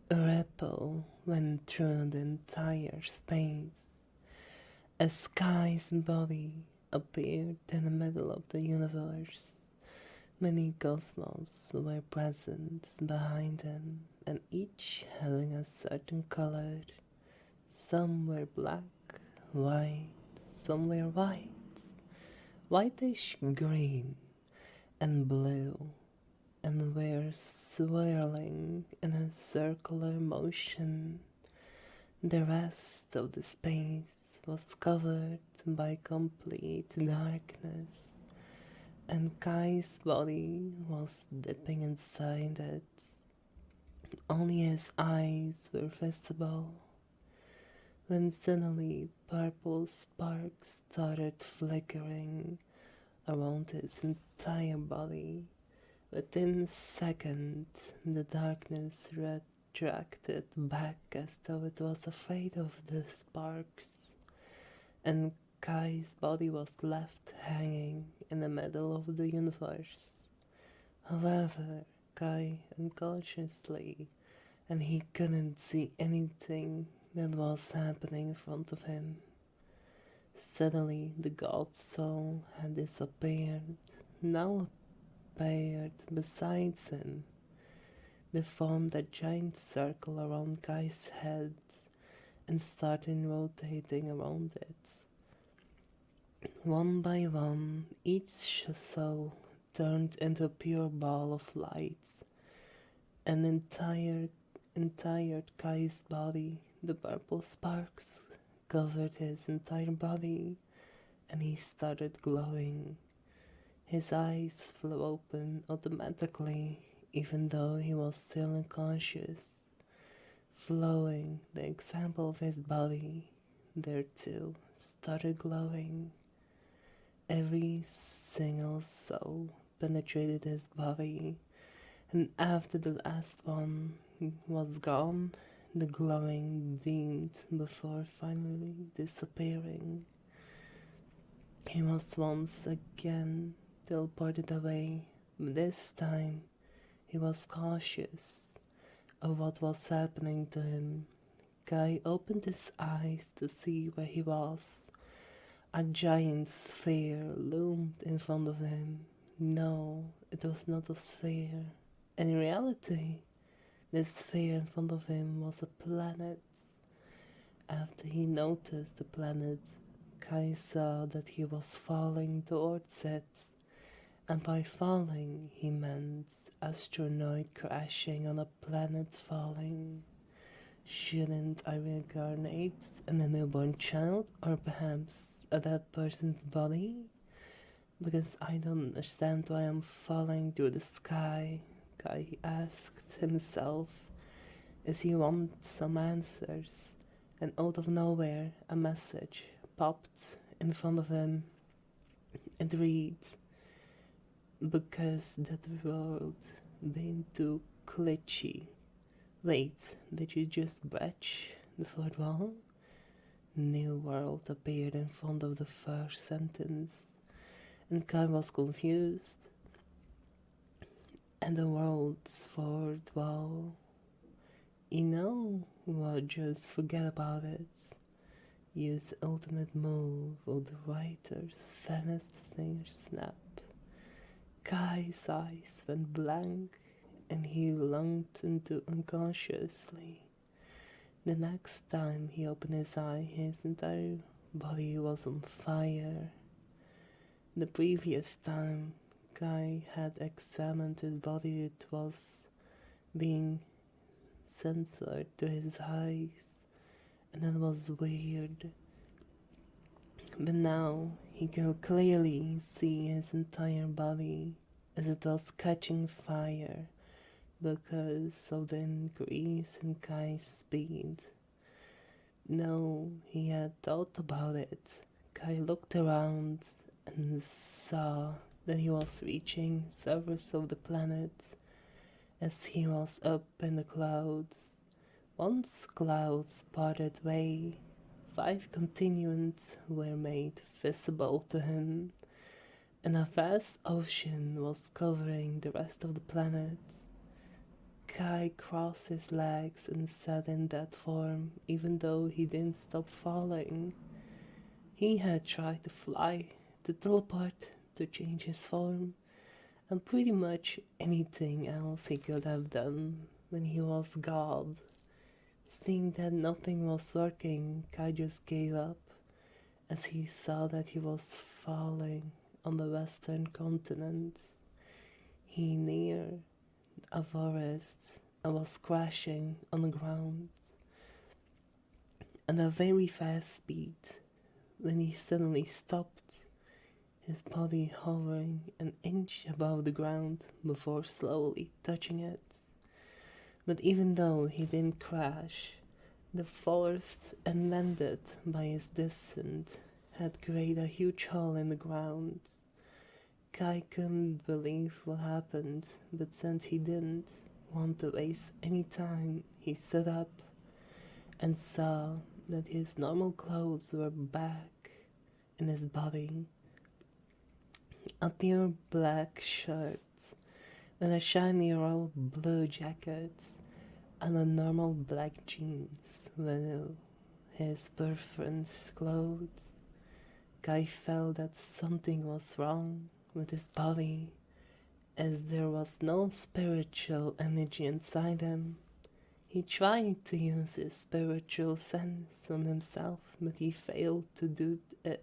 A ripple went through the entire space. A sky's body appeared in the middle of the universe. Many cosmos were present behind him, and each having a certain color. Some were black, white, some were whitish green, and blue, and were swirling in a circular motion. The rest of the space was covered by complete darkness, and Kai's body was dipping inside it. Only his eyes were visible. When suddenly purple sparks started flickering around his entire body. Within a second, the darkness retracted back as though it was afraid of the sparks, and Kai's body was left hanging in the middle of the universe. However, Kai unconsciously, and he couldn't see anything that was happening in front of him. Suddenly, the god's soul had disappeared. Now appeared beside him. They formed a giant circle around Kai's head and started rotating around it. One by one, each soul turned into a pure ball of light. An entire Kai's body. The purple sparks covered his entire body, and he started glowing. His eyes flew open automatically, even though he was still unconscious. Flowing, the example of his body, there too, started glowing. Every single soul penetrated his body, and after the last one was gone, the glowing dimmed before finally disappearing. He was once again teleported away, but this time he was cautious of what was happening to him. Kai opened his eyes to see where he was. A giant sphere loomed in front of him. No, it was not a sphere. And in reality, the sphere in front of him was a planet. After he noticed the planet, Kai saw that he was falling towards it, and by falling he meant astronaut crashing on a planet falling. Shouldn't I reincarnate in a newborn child, or perhaps a dead person's body? Because I don't understand why I'm falling through the sky, Kai asked himself as he wanted some answers, and out of nowhere a message popped in front of him. It reads, because that world being too glitchy. Wait, did you just breach the fourth wall? New world appeared in front of the first sentence, and Kai was confused. And the world's fourth wall. You know what, just forget about it. Use the ultimate move of the writer's thinnest finger snap. Kai's eyes went blank, and he lunged into unconsciously. The next time he opened his eye, his entire body was on fire. The previous time Kai had examined his body, it was being censored to his eyes, and that was weird. But now he could clearly see his entire body as it was catching fire because of the increase in Kai's speed. No, he had thought about it. Kai looked around and saw that he was reaching surface of the planet as he was up in the clouds. Once clouds parted way, 5 continents were made visible to him, and a vast ocean was covering the rest of the planet. Kai crossed his legs and sat in that form, even though he didn't stop falling. He had tried to fly, to teleport, to change his form, and pretty much anything else he could have done when he was God. Seeing that nothing was working, Kai just gave up as he saw that he was falling on the western continent. He neared a forest and was crashing on the ground at a very fast speed when he suddenly stopped, his body hovering an inch above the ground before slowly touching it. But even though he didn't crash, the force and landed by his descent had created a huge hole in the ground. Kai couldn't believe what happened, but since he didn't want to waste any time, he stood up and saw that his normal clothes were back in his body. A pure black shirt and a shiny royal blue jacket and a normal black jeans with his preference clothes. Kai felt that something was wrong with his body, as there was no spiritual energy inside him. He tried to use his spiritual sense on himself, but he failed to do it.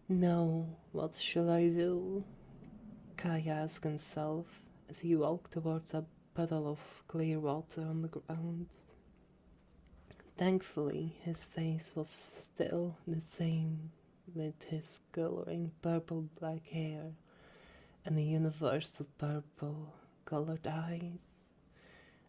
Now, what shall I do? Kai asked himself as he walked towards a puddle of clear water on the ground. Thankfully, his face was still the same, with his coloring purple-black hair and the universal purple colored eyes.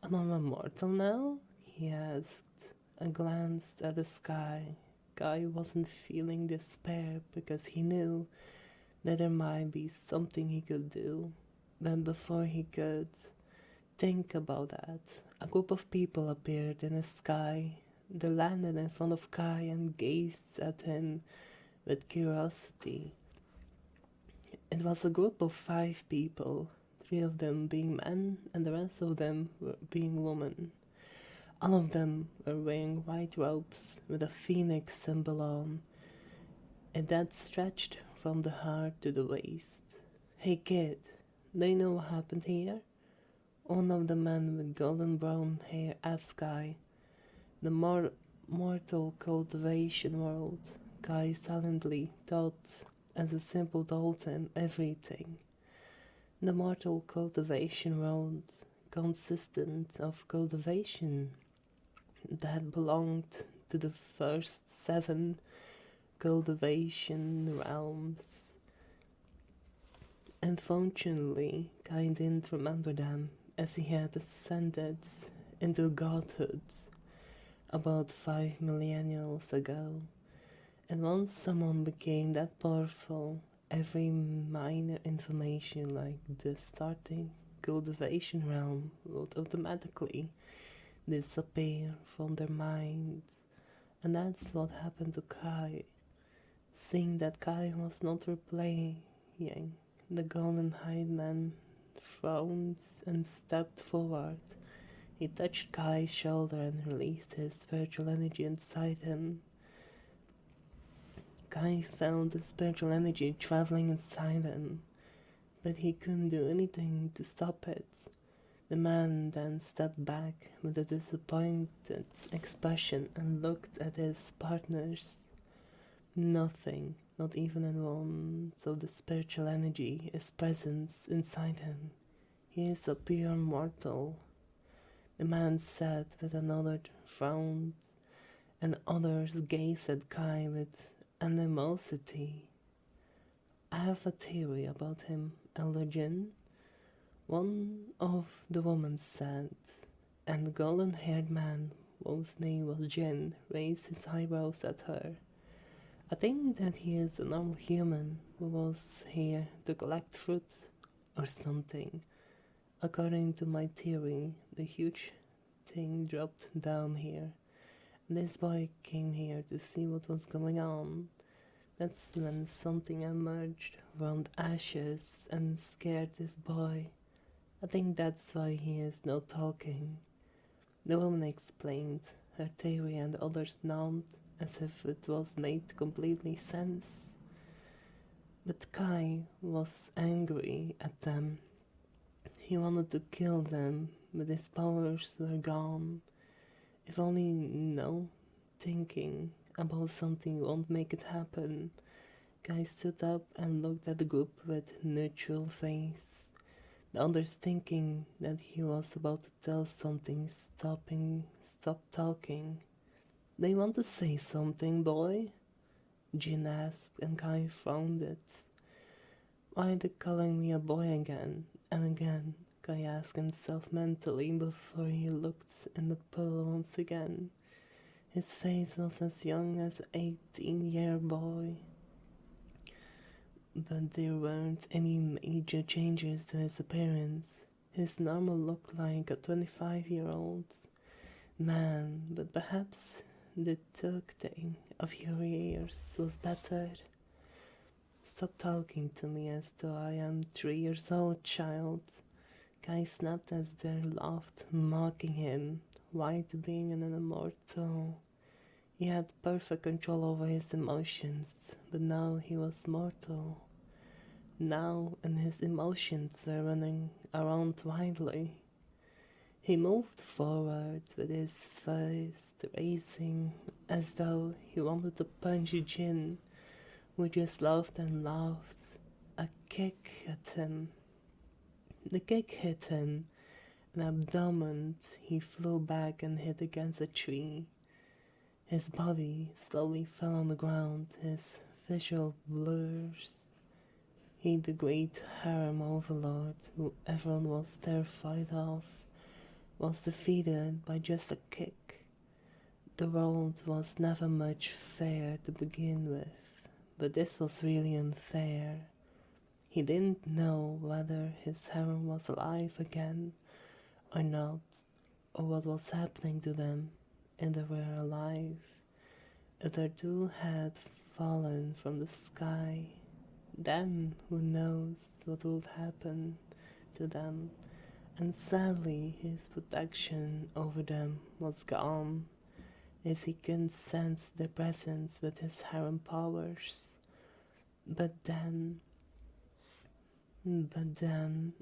Am I immortal now? He asked, and glanced at the sky. Guy wasn't feeling despair because he knew that there might be something he could do. But before he could think about that, a group of people appeared in the sky. They landed in front of Kai and gazed at him with curiosity. It was a group of 5 people, 3 of them being men and the rest of them were being women. All of them were wearing white robes with a phoenix symbol on it that stretched from the heart to the waist. Hey kid, do you know what happened here? One of the men with golden brown hair asked Kai. The mortal cultivation world, Kai silently thought as the symbol told him everything. The mortal cultivation world consisted of cultivation that belonged to the first 7 cultivation realms. Unfortunately, Kai didn't remember them as he had ascended into godhood about 5 millennials ago. And once someone became that powerful, every minor information like the starting cultivation realm would automatically disappear from their minds. And that's what happened to Kai. Seeing that Kai was not replaying, the golden-eyed man frowned and stepped forward. He touched Kai's shoulder and released his spiritual energy inside him. Kai felt the spiritual energy traveling inside him, but he couldn't do anything to stop it. The man then stepped back with a disappointed expression and looked at his partners. Nothing, not even an ounce of the spiritual energy is present inside him. He is a pure mortal. The man said with another frown, and others gazed at Kai with animosity. I have a theory about him, Elder Jin, one of the women said, and the golden-haired man, whose name was Jin, raised his eyebrows at her. I think that he is a normal human who was here to collect fruit or something. According to my theory, the huge thing dropped down here. This boy came here to see what was going on. That's when something emerged from the ashes and scared this boy. I think that's why he is not talking. The woman explained her theory and the others nodded as if it was made completely sense. But Kai was angry at them. He wanted to kill them, but his powers were gone. If only no, thinking about something won't make it happen. Kai stood up and looked at the group with neutral face. The others thinking that he was about to tell something, stopped talking. Do you want to say something, boy? Jin asked, and Kai frowned it. Why are they calling me a boy again and again? Kai asked himself mentally before he looked in the pillow once again. His face was as young as an 18-year boy. But there weren't any major changes to his appearance. His normal looked like a 25-year-old man, but perhaps the tucking of your ears was better. Stop talking to me as though I am 3 years old, child. Kai snapped as they laughed, mocking him. White being an immortal. He had perfect control over his emotions, but now he was mortal. Now, and his emotions were running around wildly. He moved forward with his fist raising as though he wanted to punch Jin, who just laughed and laughed. A kick at him. The kick hit him, an abdomen. He flew back and hit against a tree. His body slowly fell on the ground, his visual blurs. He, the great Harem Overlord, who everyone was terrified of, was defeated by just a kick. The world was never much fair to begin with, but this was really unfair. He didn't know whether his harem was alive again or not, or what was happening to them if they were alive. If their two had fallen from the sky, then who knows what would happen to them. And sadly, his protection over them was gone, as he couldn't sense their presence with his harem powers. But then,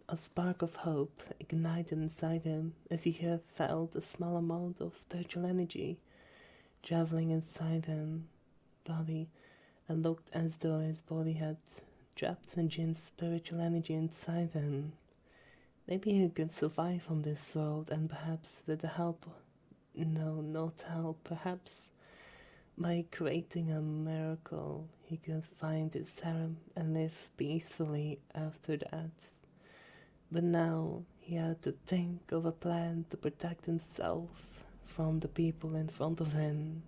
a spark of hope ignited inside him as he felt a small amount of spiritual energy traveling inside him body, and looked as though his body had trapped Jin's spiritual energy inside him. Maybe he could survive on this world, and perhaps with the help, no, not help, perhaps by creating a miracle, he could find his harem and live peacefully after that. But now he had to think of a plan to protect himself from the people in front of him.